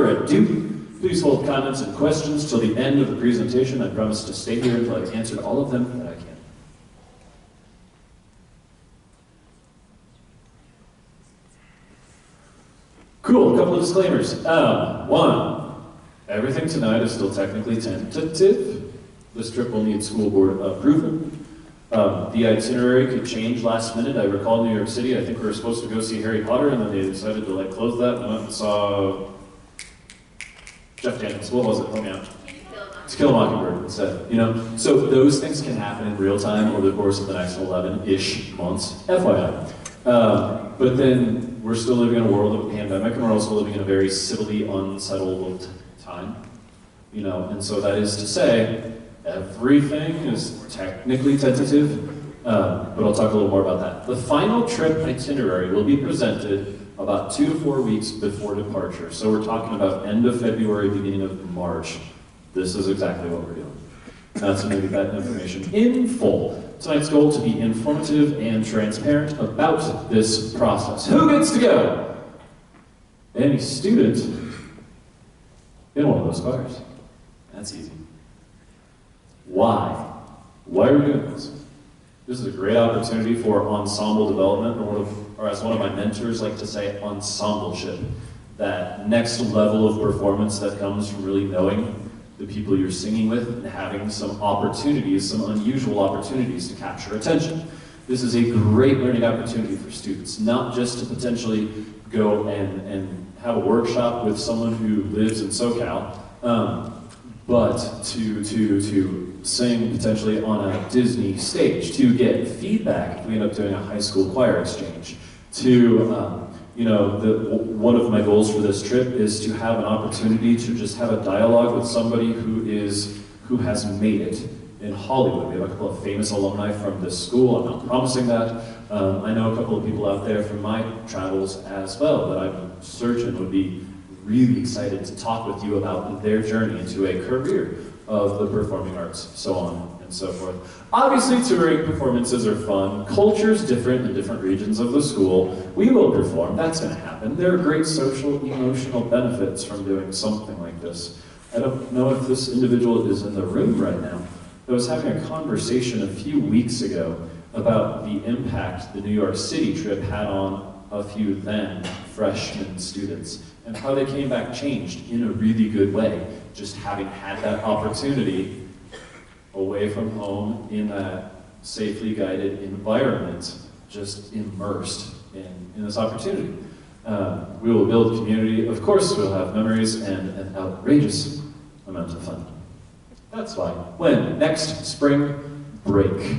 further ado, please hold comments and questions till the end of the presentation. I promise to stay here until I've answered all of them that I can. Cool, a couple of disclaimers. One, everything tonight is still technically tentative. This trip will need school board approval. The itinerary could change last minute. I recall New York City, I think we were supposed to go see Harry Potter, and then they decided to close that and went and saw Jeff Daniels. What was it? Help me out. To Kill a Mockingbird instead, you know? So those things can happen in real time over the course of the next 11-ish months, FYI. But then we're still living in a world of a pandemic, and we're also living in a very civilly unsettled time, you know? And so that is to say, everything is technically tentative, but I'll talk a little more about that. The final trip itinerary will be presented about 2 to 4 weeks before departure. So we're talking about end of February, beginning of March. This is exactly what we're doing. That's going to be that information in full. Tonight's goal to be informative and transparent about this process. Who gets to go? Any student in one of those cars. That's easy. Why? Why are we doing this? This is a great opportunity for ensemble development, or as one of my mentors like to say, ensembleship. That next level of performance that comes from really knowing the people you're singing with and having some opportunities, some unusual opportunities to capture attention. This is a great learning opportunity for students, not just to potentially go and have a workshop with someone who lives in SoCal, but to sing potentially on a Disney stage, to get feedback if we end up doing a high school choir exchange, to, you know, one of my goals for this trip is to have an opportunity to just have a dialogue with somebody who has made it in Hollywood. We have a couple of famous alumni from this school. I'm not promising that. I know a couple of people out there from my travels as well that I'm certain would be really excited to talk with you about their journey into a career of the performing arts, so on and so forth. Obviously, touring performances are fun. Culture's different in different regions of the school. We will perform, that's gonna happen. There are great social, emotional benefits from doing something like this. I don't know if this individual is in the room right now. I was having a conversation a few weeks ago about the impact the New York City trip had on a few then freshman students, and how they came back changed in a really good way, just having had that opportunity away from home in that safely guided environment, just immersed in this opportunity. We will build community. Of course, we'll have memories and an outrageous amount of fun. That's why. When? Next spring break.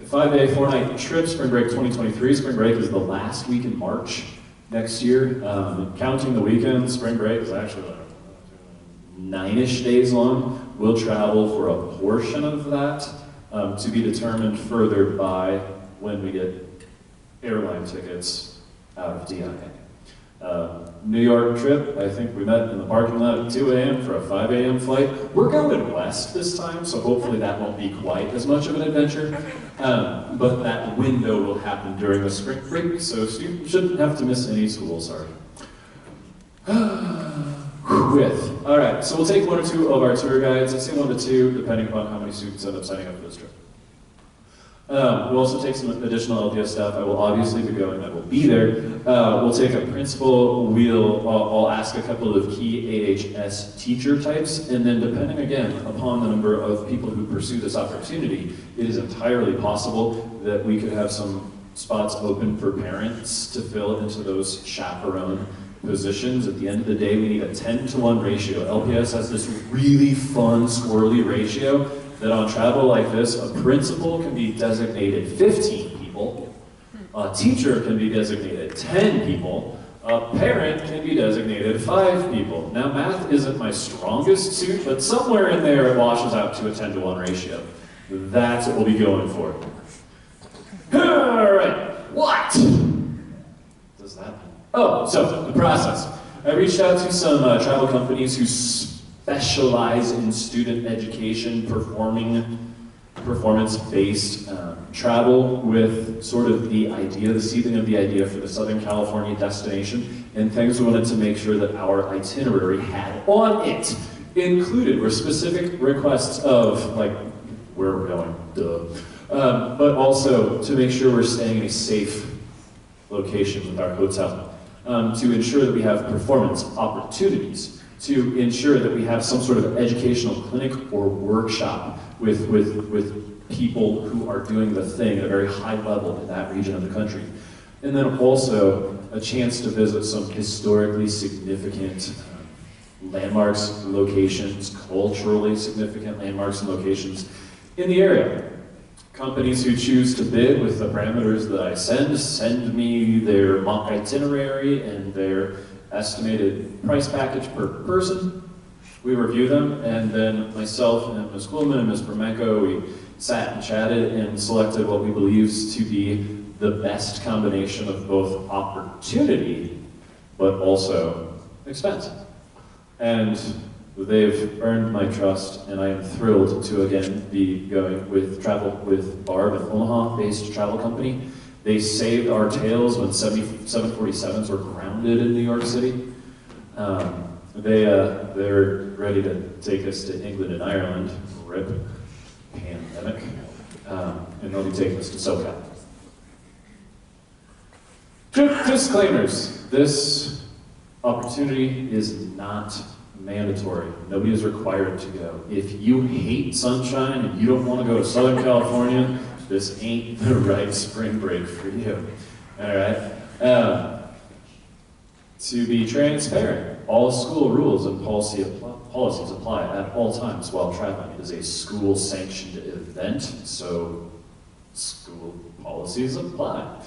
5-day, 4-night trip, spring break 2023. Spring break is the last week in March next year. Counting the weekends, spring break is actually like 9-ish days long. We'll travel for a portion of that to be determined further by when we get airline tickets out of DIA. New York trip, I think we met in the parking lot at 2 a.m. for a 5 a.m. flight. We're going west this time, so hopefully that won't be quite as much of an adventure. But that window will happen during the spring break, so students shouldn't have to miss any school, sorry. All right, so we'll take 1 or 2 of our tour guides. I say 1 to 2, depending upon how many students end up signing up for this trip. We'll also take some additional LDS staff. I will obviously be going, I will be there. We'll take a principal, I'll ask a couple of key AHS teacher types, and then depending again upon the number of people who pursue this opportunity, it is entirely possible that we could have some spots open for parents to fill into those chaperone positions. At the end of the day, we need a 10-to-1 ratio. LPS has this really fun, squirrely ratio that on travel like this, a principal can be designated 15 people, a teacher can be designated 10 people, a parent can be designated 5 people. Now, math isn't my strongest suit, but somewhere in there it washes out to a 10-to-1 ratio. That's what we'll be going for. All right, what does that mean? Oh, so the process. I reached out to some travel companies who specialize in student education, performance-based travel with sort of the idea, the seeding of the idea for the Southern California destination. and things we wanted to make sure that our itinerary had on it. Included were specific requests of, like, where we're going, duh. But also to make sure we're staying in a safe location with our hotel, to ensure that we have performance opportunities, to ensure that we have some sort of educational clinic or workshop with people who are doing the thing at a very high level in that region of the country. And then also a chance to visit some historically significant landmarks, locations, culturally significant landmarks and locations in the area. Companies who choose to bid with the parameters that I send me their mock itinerary and their estimated price package per person. We review them, and then myself and Ms. Kuhlman and Ms. Permenko, we sat and chatted and selected what we believe to be the best combination of both opportunity, but also expense. And they've earned my trust, and I am thrilled to again be going with Travel with Barb, an Omaha-based travel company. They saved our tails when 747s were grounded in New York City. They're ready to take us to England and Ireland, RIP, pandemic, and they'll be taking us to SoCal. Trip disclaimers. This opportunity is not mandatory. Nobody is required to go. If you hate sunshine and you don't want to go to Southern California, this ain't the right spring break for you. All right. To be transparent, all school rules and policies apply at all times while traveling. It is a school-sanctioned event, so school policies apply.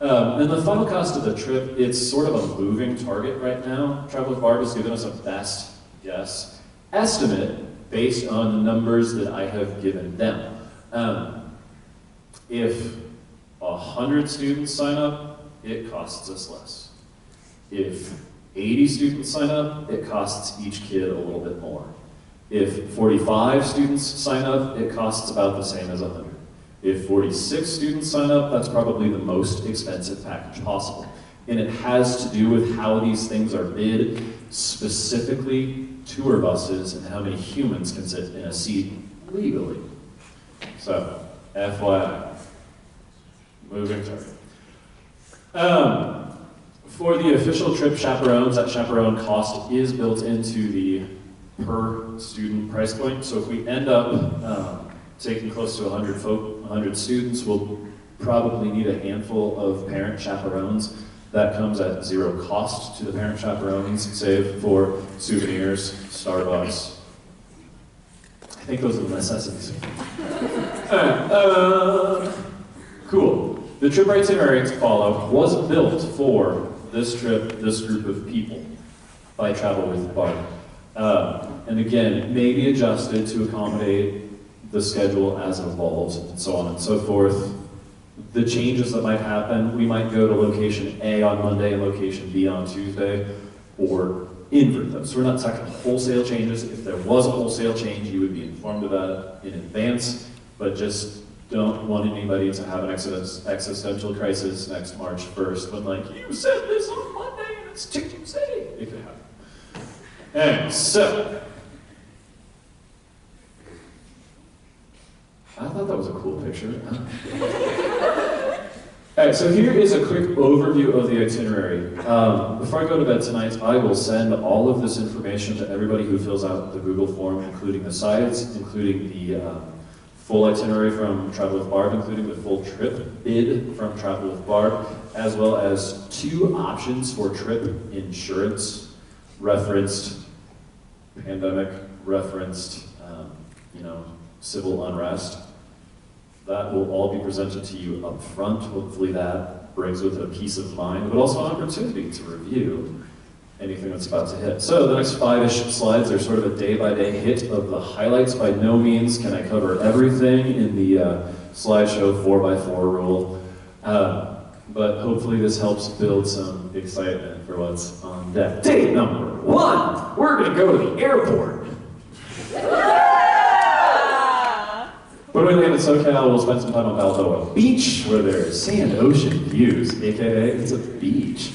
And the final cost of the trip, it's sort of a moving target right now. Travel with Barb has given us a best guess estimate based on the numbers that I have given them. If 100 students sign up, it costs us less. If 80 students sign up, it costs each kid a little bit more. If 45 students sign up, it costs about the same as 100. If 46 students sign up, that's probably the most expensive package possible. And it has to do with how these things are bid, specifically tour buses and how many humans can sit in a seat legally. So, FYI, moving target. For the official trip chaperones, that chaperone cost is built into the per student price point. So if we end up taking close to 100 students, we'll probably need a handful of parent chaperones. That comes at zero cost to the parent chaperones, save for souvenirs, Starbucks. I think those are the necessities. All right, cool. The trip itinerary to follow was built for this trip, this group of people, by Travel with Barb. And again, it may be adjusted to accommodate the schedule as it evolves, and so on and so forth. The changes that might happen, we might go to location A on Monday and location B on Tuesday, or invert them. So we're not talking wholesale changes. If there was a wholesale change, you would be informed about it in advance, but just don't want anybody to have an existential crisis next March 1st when, like, you said this on Monday and it's Tuesday. It could happen. And so, I thought that was a cool picture. All right, so here is a quick overview of the itinerary. Before I go to bed tonight, I will send all of this information to everybody who fills out the Google form, including the sites, including the full itinerary from Travel with Barb, including the full trip bid from Travel with Barb, as well as 2 options for trip insurance, referenced pandemic, referenced civil unrest. That will all be presented to you up front. Hopefully that brings with it a peace of mind, but also an opportunity to review anything that's about to hit. So the next 5-ish slides are sort of a day-by-day hit of the highlights. By no means can I cover everything in the slideshow 4x4 rule, but hopefully this helps build some excitement for what's on deck. Day number 1, we're gonna go to the airport. When we land in SoCal, we'll spend some time on Balboa Beach, where there's sand ocean views, aka it's a beach.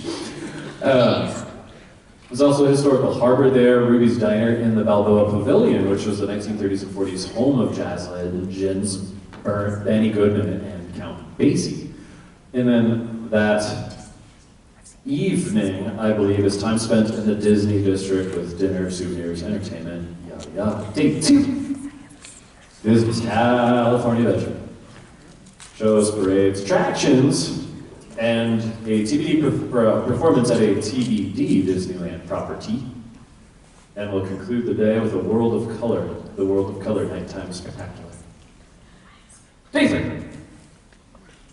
There's also a historical harbor there, Ruby's Diner, in the Balboa Pavilion, which was the 1930s and 40s home of jazz legends Benny Goodman and Count Basie. And then that evening, I believe, is time spent in the Disney district with dinner, souvenirs, entertainment, yada yada. Day 2, Disney's California Adventure. Shows, parades, attractions, and a TBD performance at a TBD Disneyland property. And we'll conclude the day with a World of Color, the World of Color Nighttime Spectacular. Day 3.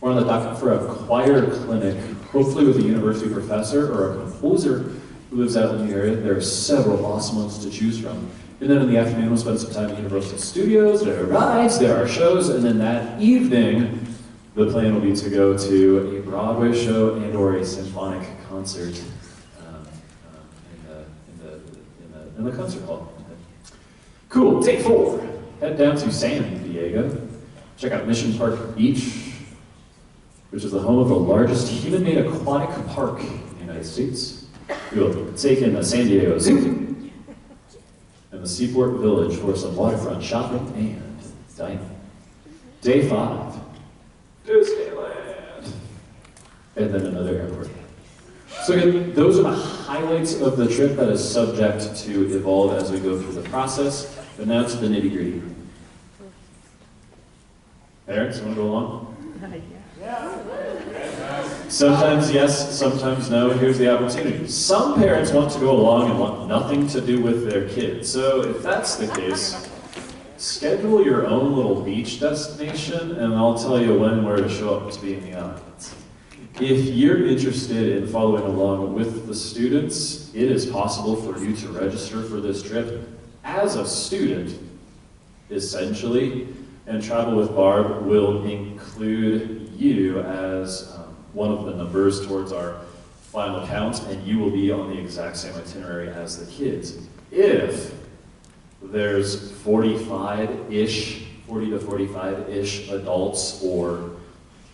We're on the docket for a choir clinic, hopefully with a university professor or a composer who lives out in the area. There are several awesome ones to choose from. And then in the afternoon, we'll spend some time at Universal Studios. There are rides, there are shows, and then that evening, the plan will be to go to a Broadway show and or a symphonic concert in the concert hall. Cool, day 4. Head down to San Diego. Check out Mission Park Beach, which is the home of the largest human-made aquatic park in the United States. We'll take in the San Diego Zoo and the Seaport Village for some waterfront shopping and dining. Day 5. Disneyland. And then another airport. So again, those are the highlights of the trip that is subject to evolve as we go through the process. But now to the nitty-gritty. Parents, you want to go along? Sometimes yes, sometimes no. Here's the opportunity. Some parents want to go along and want nothing to do with their kids. So if that's the case, schedule your own little beach destination, and I'll tell you when and where to show up to be in the audience. If you're interested in following along with the students, it is possible for you to register for this trip as a student, essentially, and Travel with Barb will include you as one of the numbers towards our final count, and you will be on the exact same itinerary as the kids. If there's 45-ish, 40 to 45-ish adults or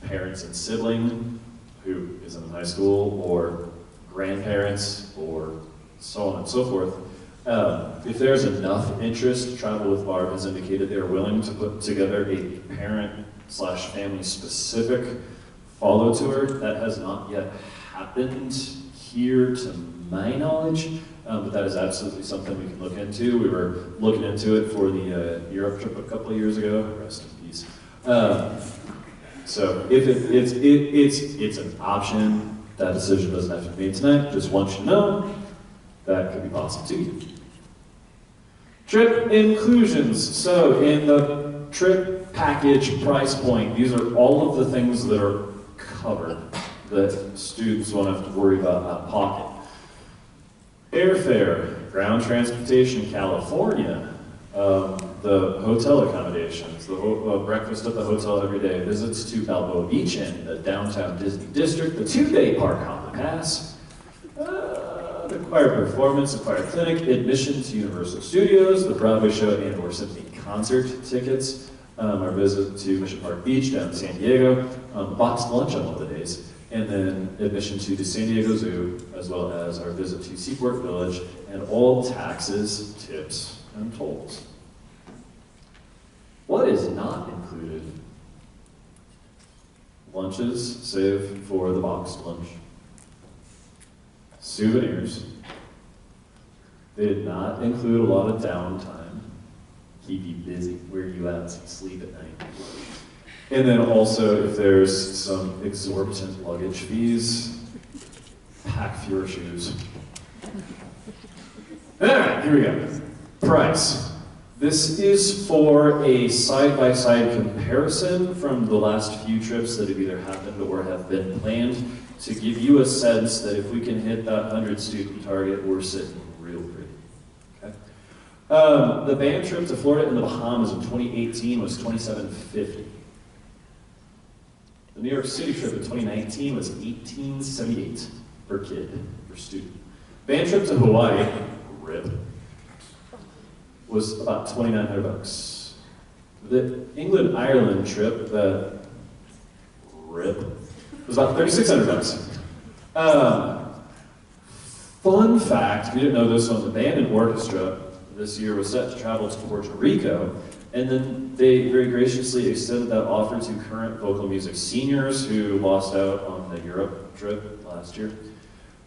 parents and sibling who is in high school, or grandparents, or so on and so forth, if there's enough interest, Travel with Barb has indicated they're willing to put together a parent/family specific follow tour. That has not yet happened here to my knowledge, but that is absolutely something we can look into. We were looking into it for the Europe trip a couple of years ago. Rest in peace. So if it's an option, that decision doesn't have to be made tonight. Just want you to know that could be possible to you. Trip inclusions. So in the trip package price point, these are all of the things that are covered that students won't have to worry about out of pocket. Airfare, ground transportation, California, the hotel accommodations, the breakfast at the hotel every day, visits to Balboa Beach and the downtown Disney district, the 2-day park hopper pass, the choir performance, the choir clinic, admission to Universal Studios, the Broadway show and or symphony concert tickets, our visit to Mission Park Beach down in San Diego, boxed lunch on one of the days, and then admission to the San Diego Zoo, as well as our visit to Seaport Village, and all taxes, tips, and tolls. What is not included? Lunches, save for the boxed lunch. Souvenirs. They did not include a lot of downtime. Keep you busy, wear you out so you sleep at night. And then also, if there's some exorbitant luggage fees, pack fewer shoes. All right, here we go. Price. This is for a side-by-side comparison from the last few trips that have either happened or have been planned to give you a sense that if we can hit that 100 student target, we're sitting real pretty. Okay? The band trip to Florida and the Bahamas in 2018 was $2,750. The New York City trip in 2019 was $1,878 per kid, per student. Band trip to Hawaii, RIP, was about $2,900. The England-Ireland trip, the RIP, was about $3,600. Fun fact, we didn't know this one, the band and orchestra this year was set to travel to Puerto Rico, and then they very graciously extended that offer to current vocal music seniors who lost out on the Europe trip last year.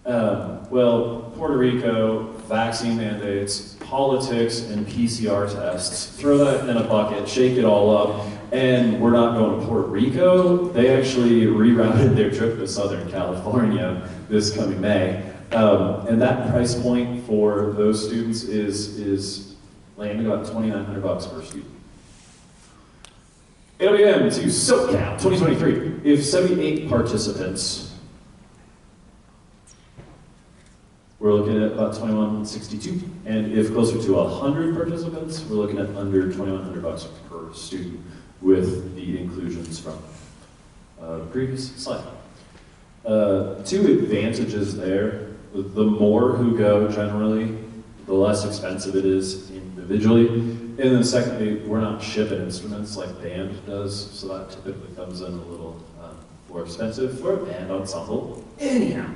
Well, Puerto Rico, vaccine mandates, politics, and PCR tests. Throw that in a bucket, shake it all up, and we're not going to Puerto Rico. They actually rerouted their trip to Southern California this coming May. And that price point for those students is landing about $2,900 per student. AWVM to SoCal 2023. If 78 participants, we're looking at about $2,162. And if closer to 100 participants, we're looking at under $2,100 per student with the inclusions from the previous slide. Two advantages there. The more who go generally, the less expensive it is individually. And then secondly, we're not shipping instruments like band does, so that typically comes in a little more expensive for a band ensemble. Anyhow,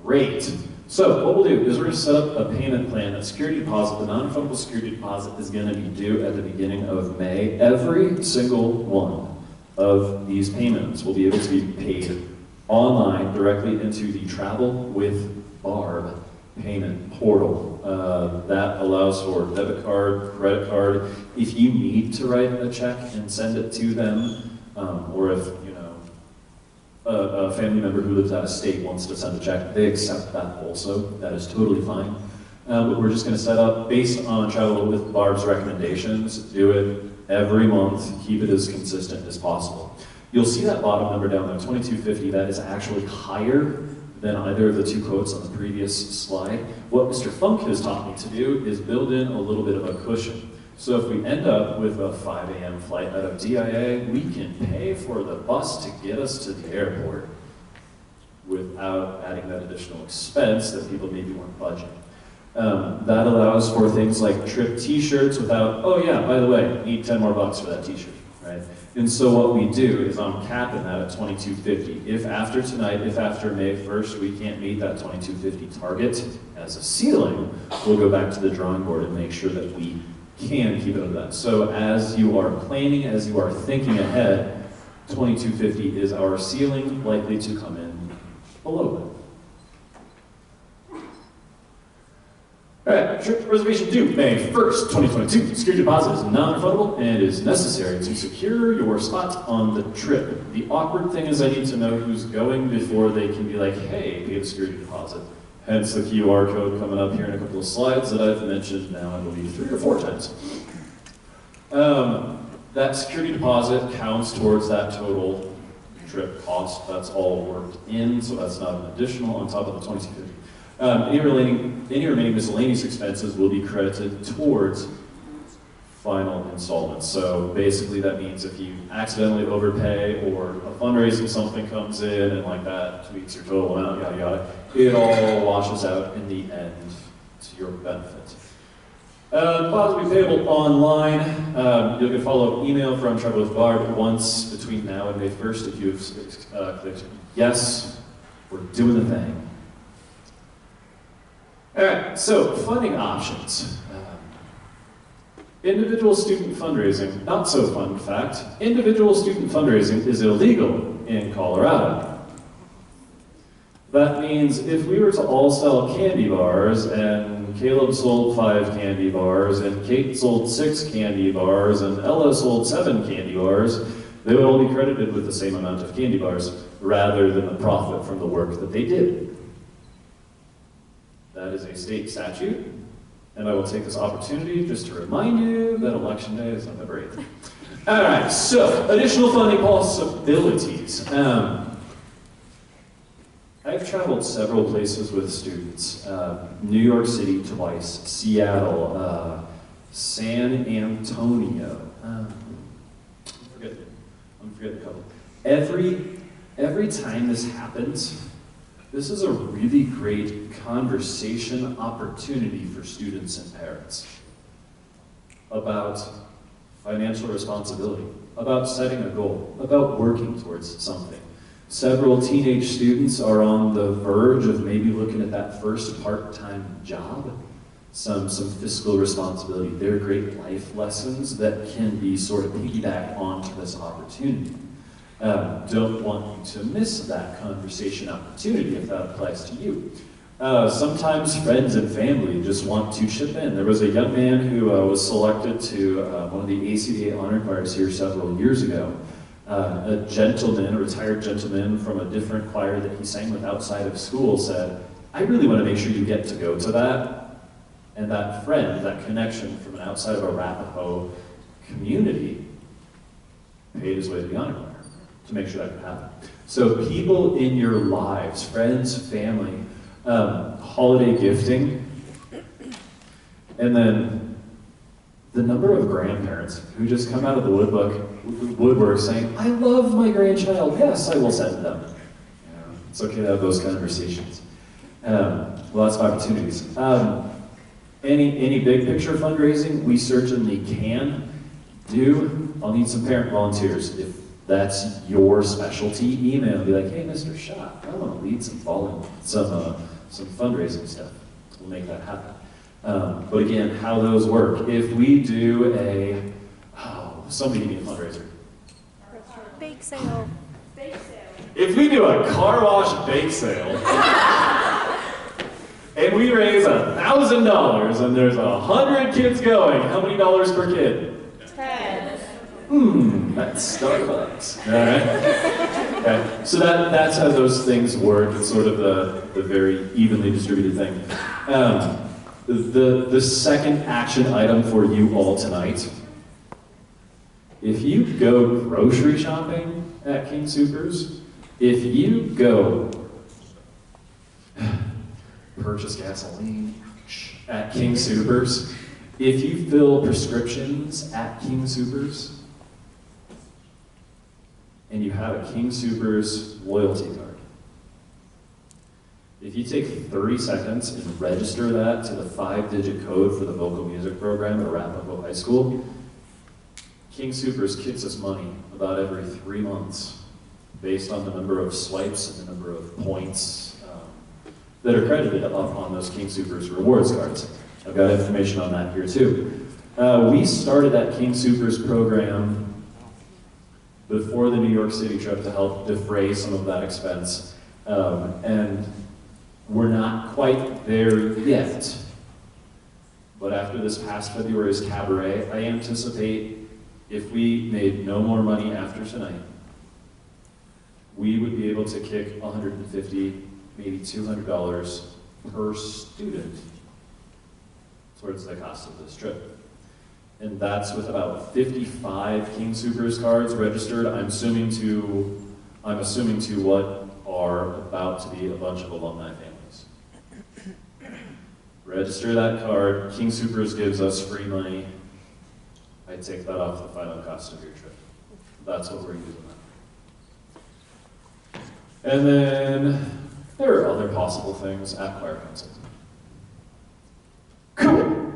great. So what we'll do is we're going to set up a payment plan, a security deposit. The non-refundable security deposit is going to be due at the beginning of May. Every single one of these payments will be able to be paid online directly into the Travel with Barb payment portal. That allows for debit card, credit card. If you need to write a check and send it to them, or if a family member who lives out of state wants to send a check, they accept that also. That is totally fine. But we're just going to set up, based on Travel with Barb's recommendations, do it every month, keep it as consistent as possible. You'll see that bottom number down there, $2,250, that is actually higher than either of the two quotes on the previous slide. What Mr. Funk has taught me to do is build in a little bit of a cushion. So if we end up with a 5 a.m. flight out of DIA, we can pay for the bus to get us to the airport without adding that additional expense that people maybe weren't budgeting. That allows for things like trip t-shirts without, oh yeah, by the way, need 10 more bucks for that t-shirt, right? And so what we do is I'm capping that at $2,250. If after tonight, if after May 1st, we can't meet that $2,250 target as a ceiling, we'll go back to the drawing board and make sure that we can keep it under that. So as you are planning, as you are thinking ahead, $2,250 is our ceiling, likely to come in below that. All right, trip reservation due May 1st, 2022. Security deposit is non-refundable and is necessary to secure your spot on the trip. The awkward thing is I need to know who's going before they can be like, hey, pay the security deposit. Hence the QR code coming up here in a couple of slides that I've mentioned now, I believe, 3 or 4 times. That security deposit counts towards that total trip cost. That's all worked in, so that's not an additional on top of the $2,250. Any remaining miscellaneous expenses will be credited towards final installments. So basically that means if you accidentally overpay or a fundraising something comes in and like that tweaks your total amount, yada yada, it all washes out in the end to your benefit. Deposit will be payable online. You'll get a follow-up email from Travel with Barb once between now and May 1st if you've clicked yes, we're doing the thing. All right, so funding options. Individual student fundraising, not so fun fact. Individual student fundraising is illegal in Colorado. That means if we were to all sell candy bars, and Caleb sold 5 candy bars, and Kate sold 6 candy bars, and Ella sold 7 candy bars, they would all be credited with the same amount of candy bars, rather than the profit from the work that they did. That is a state statute, and I will take this opportunity just to remind you that Election Day is November 8th. All right, so additional funding possibilities. I've traveled several places with students. New York City twice, Seattle, San Antonio. I'm forgetting a couple. Every time this happens, this is a really great conversation opportunity for students and parents about financial responsibility, about setting a goal, about working towards something. Several teenage students are on the verge of maybe looking at that first part-time job. Some fiscal responsibility. They're great life lessons that can be sort of piggybacked onto this opportunity. Don't want you to miss that conversation opportunity if that applies to you. Sometimes friends and family just want to chip in. There was a young man who was selected to one of the ACDA honor choirs here several years ago. A gentleman, a retired gentleman from a different choir that he sang with outside of school said, I really want to make sure you get to go to that. And that friend, that connection from an outside of Arapahoe community paid his way to the honor choir to make sure that could happen. So people in your lives, friends, family, holiday gifting, and then the number of grandparents who just come out of the woodwork saying, I love my grandchild, yes, I will send them. It's okay to have those conversations. Lots of opportunities. Any big picture fundraising, we certainly can do. I'll need some parent volunteers. If that's your specialty, email, be like, hey, Mr. Schott, I want to lead some fundraising stuff. We'll make that happen. But again, how those work. If we do somebody give me a fundraiser. Bake sale. If we do a car wash bake sale, and we raise $1,000, and there's 100 kids going, how many dollars per kid? 10. That's Starbucks. All right. Okay. So that's how those things work. It's sort of the very evenly distributed thing. The second action item for you all tonight. If you go grocery shopping at King Soopers, if you go purchase gasoline at King Soopers, if you fill prescriptions at King Soopers, and you have a King Soopers loyalty card, if you take 30 seconds and register that to the 5-digit code for the vocal music program at Arapahoe High School, King Soopers kicks us money about every 3 months based on the number of swipes and the number of points that are credited up on those King Soopers rewards cards. I've got information on that here too. We started that King Soopers program before the New York City trip to help defray some of that expense. And we're not quite there yet. But after this past February's cabaret, I anticipate if we made no more money after tonight, we would be able to kick $150, maybe $200 per student towards the cost of this trip. And that's with about 55 King Soopers cards registered. I'm assuming to what are about to be a bunch of alumni families. Register that card. King Soopers gives us free money. I take that off the final cost of your trip. That's what we're using that. And then there are other possible things at choir council. Cool.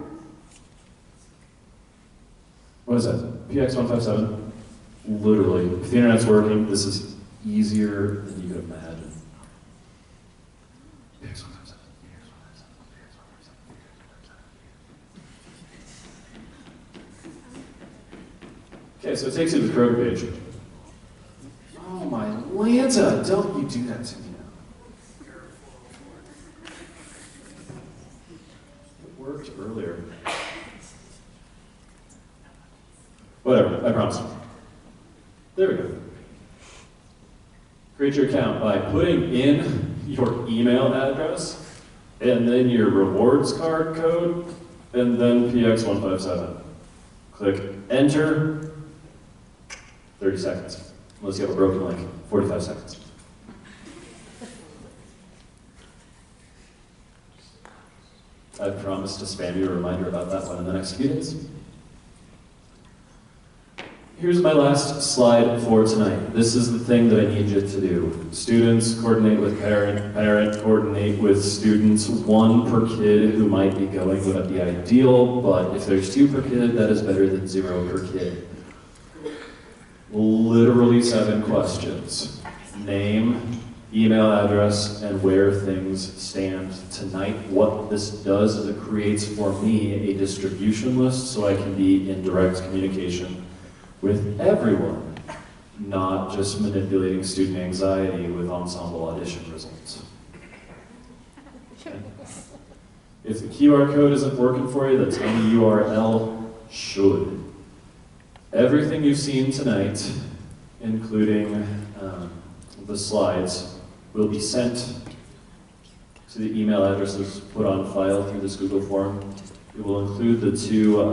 What is that? PX157? Literally, if the internet's working, this is easier than you could imagine. PX157. Okay, so it takes you to the Kroger page. Oh my Lanta, don't you do that to me now. It worked earlier. Whatever, I promise. There we go. Create your account by putting in your email address, and then your rewards card code, and then PX157. Click enter, 30 seconds. Unless you have a broken link, 45 seconds. I promise to spam you a reminder about that one in the next few days. Here's my last slide for tonight. This is the thing that I need you to do. Students, coordinate with parent, parent, coordinate with students. 1 per kid who might be going would be ideal, but if there's 2 per kid, that is better than 0 per kid. Literally 7 questions. name, email address, and where things stand tonight. What this does is it creates for me a distribution list so I can be in direct communication with everyone, not just manipulating student anxiety with ensemble audition results. Okay. If the QR code isn't working for you, the tiny URL should. Everything you've seen tonight, including the slides, will be sent to the email addresses put on file through this Google form. It will include the two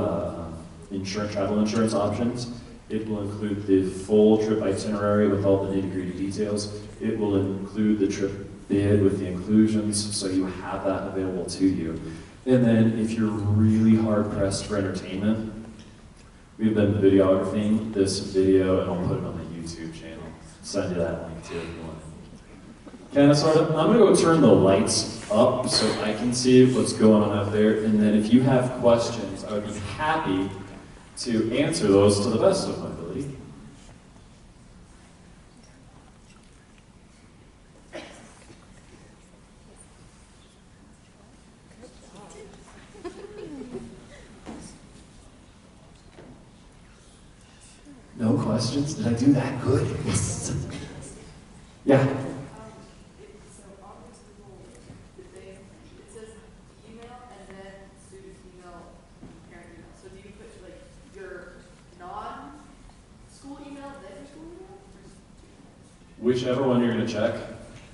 travel insurance options. It will include the full trip itinerary with all the nitty-gritty details. It will include the trip bid with the inclusions, so you have that available to you. And then if you're really hard-pressed for entertainment, we've been videographing this video, and I'll put it on the YouTube channel. Send you that link too if you want. Kind of, sort of. I'm gonna go turn the lights up so I can see what's going on out there, and then if you have questions, I would be happy to answer those to the best of my ability. No questions? Did I do that good? Yes. Yeah. Whichever one you're going to check,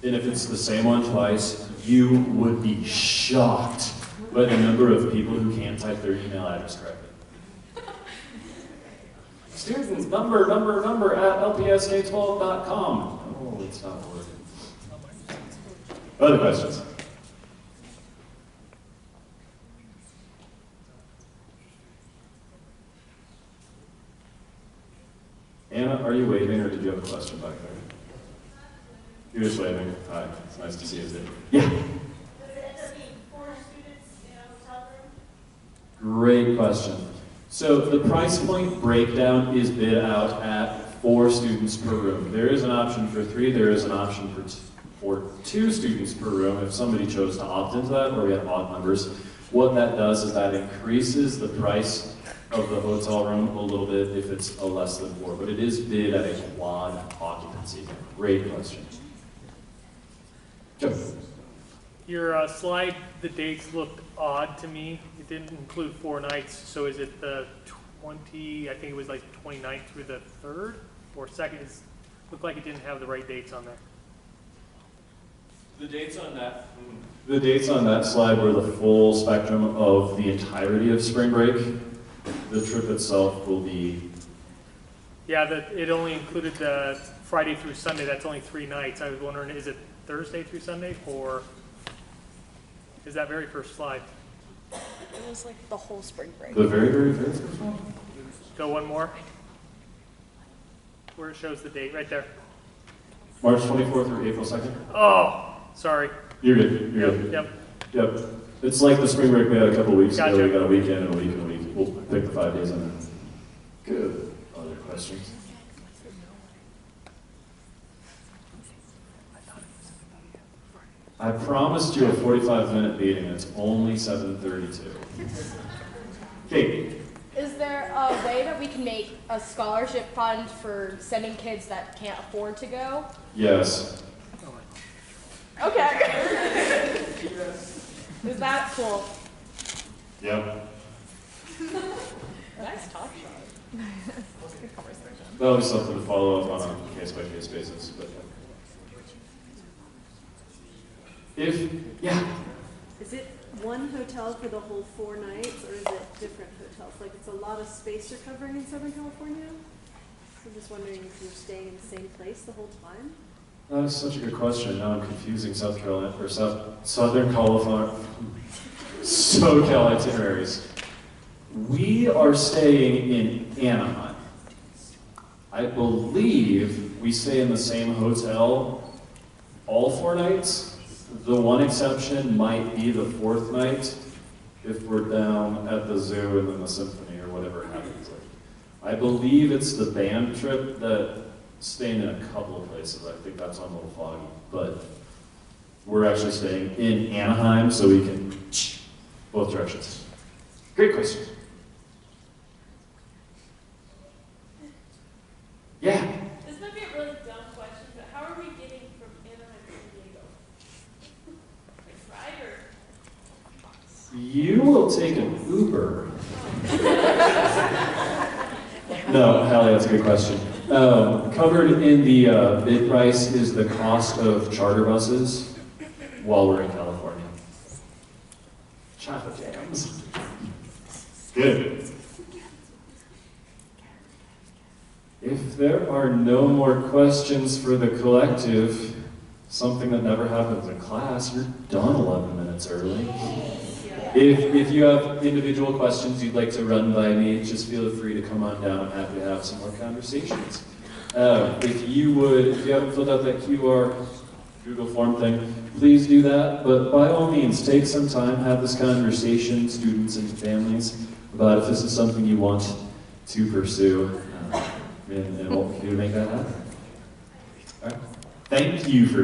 and if it's the same one twice, you would be shocked by the number of people who can't type their email address correctly. Student number at lpsk12.com. Oh, it's not working. Other questions? Anna, are you waving, or did you have a question back there? You're just waving. Hi, it's nice to see you today. Yeah? Does it end up being 4 students in a hotel room? Great question. So the price point breakdown is bid out at 4 students per room. There is an option for 3, there is an option for 2 students per room if somebody chose to opt into that, where we have odd numbers. What that does is that increases the price of the hotel room a little bit if it's a less than 4, but it is bid at a quad occupancy. Great question. Joe. Your slide, the dates looked odd to me. It didn't include 4 nights, so is it the 20, I think it was like 29th through the 3rd, or 2nd? It looked like it didn't have the right dates on there. The dates on that slide were the full spectrum of the entirety of spring break. The trip itself will be... Yeah, it only included the Friday through Sunday. That's only 3 nights. I was wondering, is it Thursday through Sunday, or is that very first slide? It was like the whole spring break. The very, very first one? Go one more. Where it shows the date, right there. March 24th through April 2nd? Oh, sorry. You're good. You're good. Yep. It's like the spring break we had a couple weeks ago. We got a weekend and a week and a week. We'll pick the 5 days on it. Good. Other questions? I promised you a 45-minute meeting. It's only 7:32. Kate. Is there a way that we can make a scholarship fund for sending kids that can't afford to go? Yes. Okay. Is that cool? Yep. Nice talk shot. That'll be something to follow up on a case-by-case basis. But Is it one hotel for the whole 4 nights, or is it different hotels? Like, it's a lot of space you're covering in Southern California. So I'm just wondering if you're staying in the same place the whole time. That is such a good question. Now I'm confusing South Carolina or Southern California, SoCal itineraries. We are staying in Anaheim. I believe we stay in the same hotel all 4 nights. The one exception might be the 4th night if we're down at the zoo and then the symphony or whatever happens. I believe it's the band trip that staying in a couple of places. I think that's on a little foggy, but we're actually staying in Anaheim, so we can both directions. Great question. Yeah. This might be a really dumb question, but how are we getting from Anaheim to San Diego? Like ride or? You will take an Uber. No, Hallie, that's a good question. Covered in the bid price is the cost of charter buses while we're in California. Traffic jams. Good. If there are no more questions for the collective, something that never happens in class, you're done 11 minutes early. If you have individual questions you'd like to run by me, just feel free to come on down. I'm happy to have some more conversations. If you haven't filled out that QR Google form thing, please do that. But by all means, take some time, have this conversation, students and families, about if this is something you want to pursue, and what we can do to make that happen. All right. Thank you for